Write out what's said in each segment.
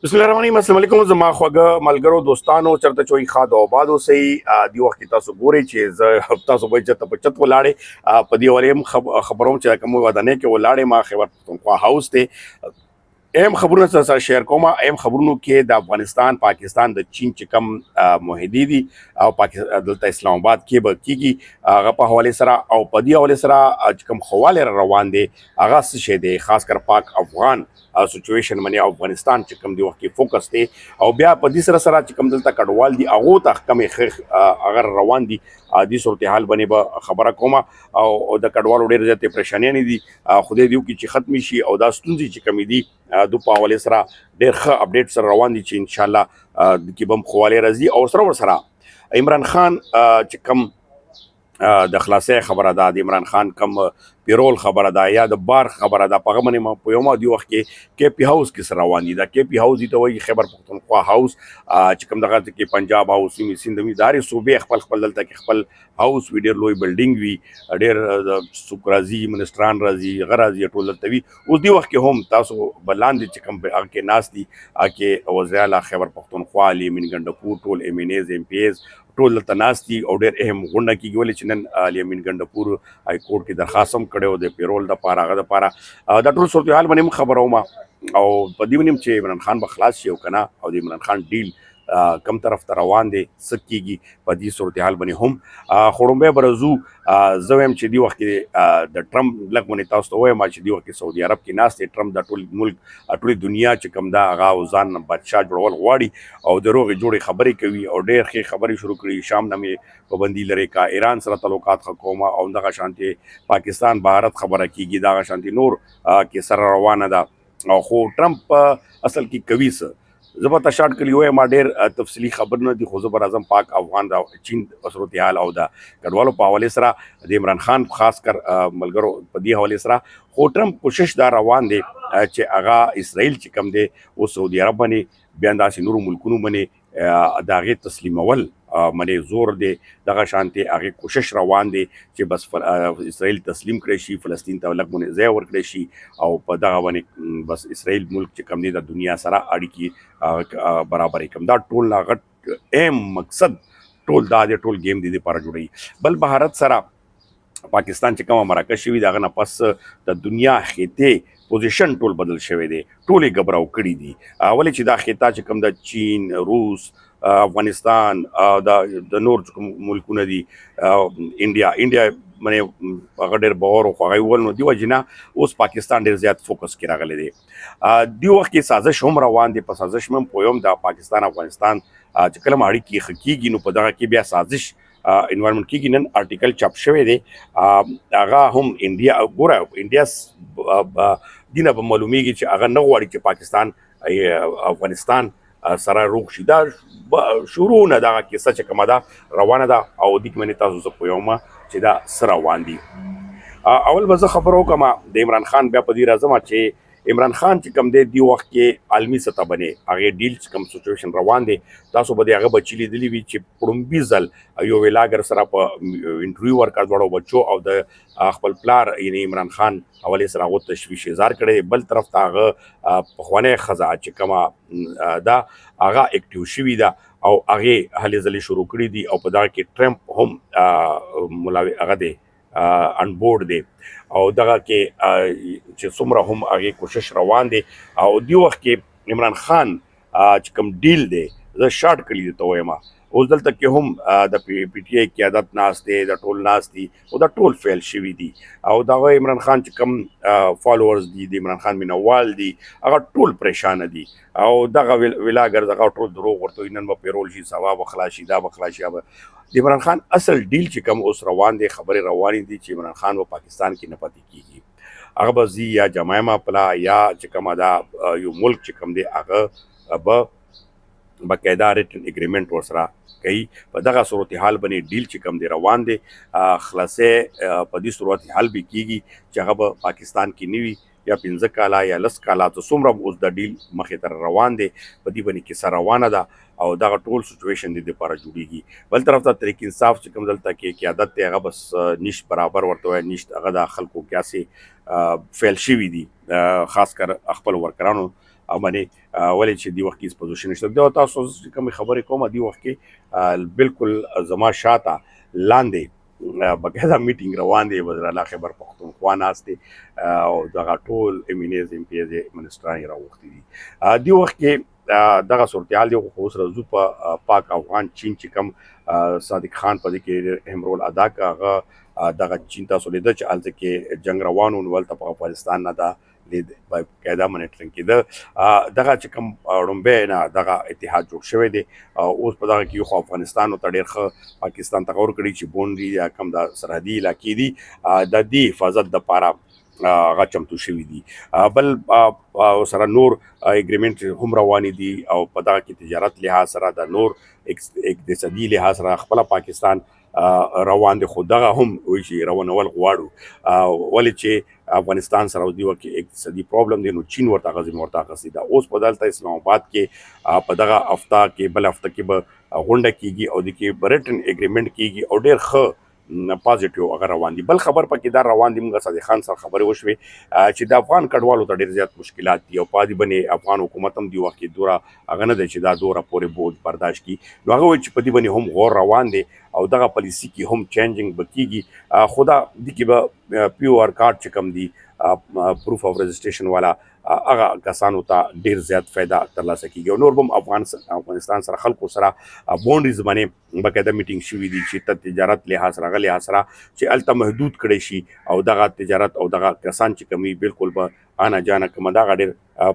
بسم الله علیکم زما خوږه ملګرو دوستانو چرته چوي خاد او باد اوسئ دی وخت تاسو ګورئ چې زه تاسو به چرته په چت ولاړې په دې ولیم خبروم چې کوم ودانې کې ولاړې ما خبر پښتونخوا هاوس ته اهم خبرونه سره شیر کوم اهم خبرونو کې د افغانستان پاکستان د چین چې کم معاهدې دي او پاکستان دلته اسلام آباد کې به کیږي هغه په حواله سره او په دې حواله سره چې کم خواله روان دي هغه څه شي دي خاص کر پاک افغان سچويشن باندې افغانستان چې کم دی وخت کې فوکس دی او بیا په دې سره چې کم دلته کډوال دي هغه ته کم اگر روان دي د صورتحال باندې به خبره کوم او د کډوالو ډېر زیاتې پریشانې نه دي خدای دې وکړي چې ختم شي او دا ستونزې چې کمی دي د په حواله سره ډېر ښه اپډیټ سره روان دي چې ان شاء الله کې بم خواله راځي او سره عمران خان چې کم د خلاصې خبره ده د عمران خان کم پیرول خبره ده یا د بار خبره ده په غمنه ما په یوه دی وخت کې کې پی هاوس کې سره روان دي دا کې پی هاوس دي ته وایي خیبر پښتونخوا هاوس چې کوم دغه کې پنجاب هاوس می سندمي داري صوبې خپل دلته کې خپل هاوس وی ډېر لوی بلډینګ وی ډېر سوکرازي منستران راځي غرازي ټول دلته وی اوس دی وخت کې هم تاسو بلاندې چې کوم کې ناس دي کې وزیر اعلی خیبر پښتونخوا علي من ګندپور ټول ام ان ایز ام پی ایز ټول دلته ناست دي او ډېر اهم غونډه کېږي ولې چې نن الیمین ګندپور های کورټ کې درخواست هم کړی و د پیرول دپاره هغه دپاره دا ټول صورتحال باندې هم خبره وم او په دې باندې چې عمران خان به خلاص شي او که نه او د عمران خان ډیل کم طرف ته روان دی څه کېږي په دې صورتحال باندې هم خو لومبی به راځو زه وایم چې دې وخت کې د ټرمپ لږ باندې تاسو ته وایم چې دې وخت کې سعودي عرب کې ناست دی ټرمپ د ټول ملک ټولې دنیا چې کوم دا هغه ځان بادشاه جوړول غواړي او د روغې جوړې خبرې کوي او ډېر ښې خبرې شروع کړي شام نه مې پابندي لري کا ایران سره تعلقات ښه کوم او دغه شانتې پاکستان بھارت خبره کېږي دغه شانتې نور کې سره روانه ده او خو ټرمپ اصل کې کوي څه زه به ته شارټ کلی وایم ما ډېر تفصیلي خبر نه دي خو زه به راځم پاک افغان د چین صورتحال او د کډوالو په حوالې سره د عمران خان خاص کر ملګرو په دې حوالې سره خو ټرمپ کوشش دا روان دی چې هغه اسرائیل چې کم دی او سعودي عرب باندې بیا داسې نورو ملکونو باندې د هغې تسلیمول منې زور دی دغه شانتې هغې کوشش روان دی چې بس اسرائیل تسلیم کړی شي فلسطین ته لږ باندې ځای ورکړی شي او په دغه باندې بس اسرائیل ملک چې کم دی د دنیا سره اړیکې برابرې کړم دا ټول هغه اهم مقصد ټول دا دی ټول گیم دی دپاره جوړوي بل بھارت سره پاکستان چې کومه مرکه شوي د هغه نه پس د دنیا خطې پوزیشن ټول بدل شوی دی ټول یې ګبراو کړي دي ولې چې دا خطه چې کوم د چین روس افغانستان د نور کوم ملکونه دي انډیا باندې هغه ډېر باور خو هغه ویل نو دې وجې نه اوس پاکستان ډېر زیات فوکس کې راغلی دی دې وخت کې سازش هم روان دی په سازش مې هم پویم د پاکستان افغانستان چې کله هم اړیکې ښه کېږي نو په دغه کې بیا سازش انوایرمنټ کېږي نن آرټیکل چاپ شوی دی هغه هم انډیا ګوره انډیا دینه به معلومیږي چې هغه نه غواړي چې پاکستان افغانستان سره روغ شي دا شروع نه دغه کیسه چې کومه ده روانه ده او دې کې منې تاسو زه پوهوم چې دا څه روان دي اول به زه خبر وکړم د عمران خان بیا په دې راځم چې عمران خان چې کوم دی دې وخت کې عالمي سطح باندې هغې ډیل چې کوم سچویشن روان دی تاسو به د هغه بچي لیدلي وي چې پړومبي ځل یو ویلاګر سره په انټرویو ورکړ دواړو بچو او د خپل پلار یعنې عمران خان حوالې سره هغه تشویش اظهار کړی بل طرف ته هغه پخوانی ښځه چې کومه ده هغه اکټیو شوي ده او هغې هلې ځلې شروع کړي دي او په دغه کې ټرمپ هم هغه دی ان بورډ دی او دغه کې چې څومره هم هغې کوشش روان دی او دې وخت کې عمران خان چې کوم ډیل دی زه شارټ کلی درته وایم اوس دلته کې هم د پی ټي آی قیادت ناست دی د ټول ناست دي او دا ټول فیل شوي دي او دغه عمران خان چې کوم فالوورز دي د عمران خان مینوال دي هغه ټول پریشانه دي او دغه ویلاګرز هغه ټول دروغ ورته وایي نن به پیرول شي سبا به خلاص شي دا به خلاص شي د عمران خان اصل ډیل چې کوم اوس روان دی خبرې روانې دي چې عمران خان په پاکستان کې نه پاتې کېږي هغه به ځي یا جمایما پلا یا چې کومه دا یو ملک چې کوم دی هغه به باقاعده ریټن اګریمنټ ورسره کوي په دغه صورتحال باندې ډیل چې کوم دی روان دی خلاصې په دې صورتحال به کېږي چې هغه به پاکستان کې نه وي یا 15 کاله یا 10 کاله ته څومره اوس د ډیل مخې ته روان دی په دې باندې کیسه روانه ده او دغه ټول سچویشن د دپاره جوړیږي بل طرف ته تحریک انصاف چې کوم دلته کې قیادت دی هغه بس نشت برابر ورته وایي نشت هغه د خلکو کیاسې فیل شوي دي خاص کر خپل ورکرانو باندې ولې چې دی وخت کې پوزیشن نشته دا تاسو کوم خبرې کوم دی وخت کې بالکل زما شاته لاندې بقاعده میټینګ روان دی وزیر اعلی خیبر پختونخوا ناستې او دغه ټول امینیز ام پی ایز منسټران راوختي دي دی وخت کې دغه صورتحال دی خو اوس راځو په پاک افغان چین چې کوم صادق خان په دې کې اهم رول ادا کړ دغه چین تاسو لیدل چې هلته کې جنګ روانو ولته په افغانستان نه دا لید باقاعده مانیټرینګ کېده دغه چې کوم ړومبی نه دغه اتحاد جوړ شوی دی اوس په دغه کې خو افغانستان ته ډېر ښه پاکستان ته غور کړي چې بونډري یا کوم د سرحدي علاقې دي د دې حفاظت دپاره هغه چمتو شوي دي بل سره نور اګریمنټ هم روانې دي او په دغه کې تجارت لحاظ سره د نور اقتصادي لحاظ سره خپله پاکستان روان دي خو دغه هم وایي چې روانول غواړو ولې چې افغانستان سره اوس دی وخت کې اقتصادي پرابلم دی نو چین ورته غځي ورته اخیستې ده اوس په دلته اسلام آباد کې په دغه هفته کې بل هفته کې به غونډه کېږي او د کې ریټن اګریمنټ کېږي او ډېر ښه پازیټیو هغه روان دي بل خبر پکې دا روان دي موږ صادق خان سره خبرې وشوې چې د افغان کډوالو ته ډېر زیات مشکلات دي او په دې باندې افغان حکومت هم دی وخت کې دوره هغه نه دی چې دا دوره پورې بوج برداشت کړي نو هغه وایي چې په دې باندې هم غور روان دی او دغه پالیسي کې هم چینجنګ به کېږي خو دا دې کې به پی او آر کارډ چې کوم دي پروف آف رجسټریشن والا هغه کسانو ته ډېر زیات فایده ترلاسه کېږي او نور به هم افغانستان سره خلکو سره بونډریز باندې باقاعده میټینګ شوي دي چې ته تجارت لحاظ سره هغه لحاظ سره چې هلته محدود کړی شي او دغه تجارت او دغه کسان چې کوم بالکل به آنا جانا کوم دغه ډېر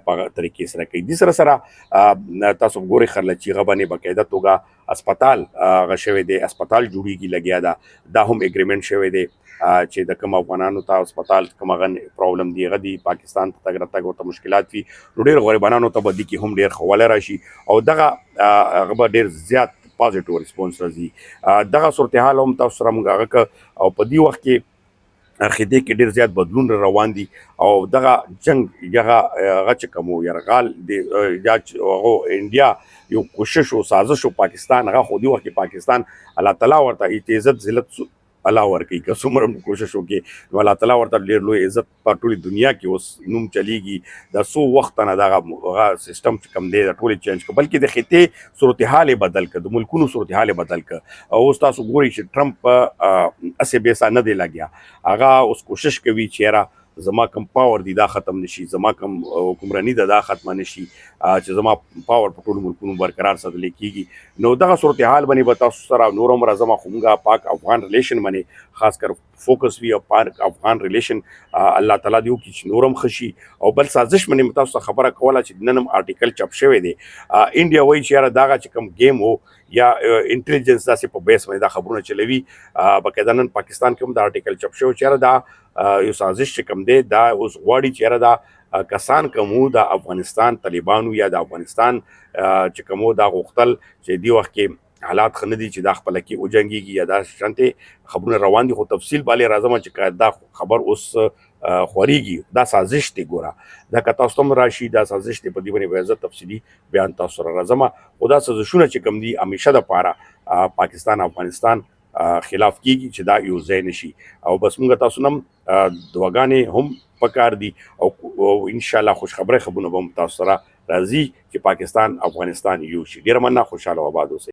په طریقې سره کوي دې سره سره تاسو ګورئ خرلچي هغه باندې باقاعده توګه اسپتال هغه شوی دی اسپتال جوړیږي لګیا ده دا هم اګریمنټ شوی دی چې د کوم افغانانو ته اسپتال کوم هغه پرابلم دی هغه دی پاکستان ته تګ راتګ ورته مشکلات وي نو ډېر غریبانو ته به دې کې هم ډېر ښه والی راشي او دغه هغه به ډېر زیات پازیټیو ریسپونس راځي دغه صورتحال هم تاسو سره موږ هغه او په دې وخت کې عقیدې کې ډېر زیات بدلون روان دي او دغه جنګ هغه چې کوم یرغال دی یا هغه انډیا یو کوشش او سازش او پاکستان هغه خو دې وخت کې پاکستان الله تعالی ورته عزت ذلت الله ورکوي که څومره کوشش وکړي نو الله تعالی ورته ډېر لوی عزت په ټولې دنیا کې اوس نوم چلیږي د څو وخت نه دغه سیسټم چې کوم دی د ټولې چینج کړه بلکې د خطې صورتحال یې بدل کړه د ملکونو صورتحال یې بدل کړه اوس تاسو ګورئ چې ټرمپ هسې بېسا نه دی لګیا هغه اوس کوشش کوي چې یاره زما کم پاور دی دا ختم نشي زما کم حکمرانی دا ختمه نشي چې زما پاور په ټولو ملکونو برقرار ساتل کېږي نو دغه صورتحال باندې به تاسو سره نور هم راځم خو موږ پاک افغان ریلیشن باندې خاص کر فوکس وي او پاک افغان ریلیشن الله تعالی دې وکړي چې نور هم ښه شي او بل سازش باندې تاسو ته خبره کوله چې نن هم آرټیکل چاپ شوی دی انډیا وایي چې یاره دغه چې کوم گیم و یا انټیلیجنس داسې په بیس باندې دا خبرونه چلوي باقاعده نن پاکستان کې هم دا آرټیکل چاپ شوی چې یاره دا یو سازش چې کوم دی دا اوس غواړي چې یاره دا کسان کومو د افغانستان طالبانو یا د افغانستان چې کومو دا غوښتل چې دی وخت کې حالات ښه نه دي چې دا خپله کې وجنګېږي یا دا شانتې خبرونه روان دي خو تفصیل باندې راځم چې دا خبر اوس خورېږي دا سازش دی ګوره دا که تاسو ته هم راشي دا سازش دی په دې باندې به زه تفصیلي بیان تاسو سره راځم خو دا سازشونه چې کوم دي همیشه دپاره پاکستان افغانستان خلاف کېږي چې دا یو ځای نشي او بس موږ تاسو نه هم دعاګانې هم پکار دي او انشاءالله خوشخبری خبرونه به هم تاسو سره راځي چې پاکستان افغانستان یو شي ډېره مننه خوشحاله او آباد اوسئ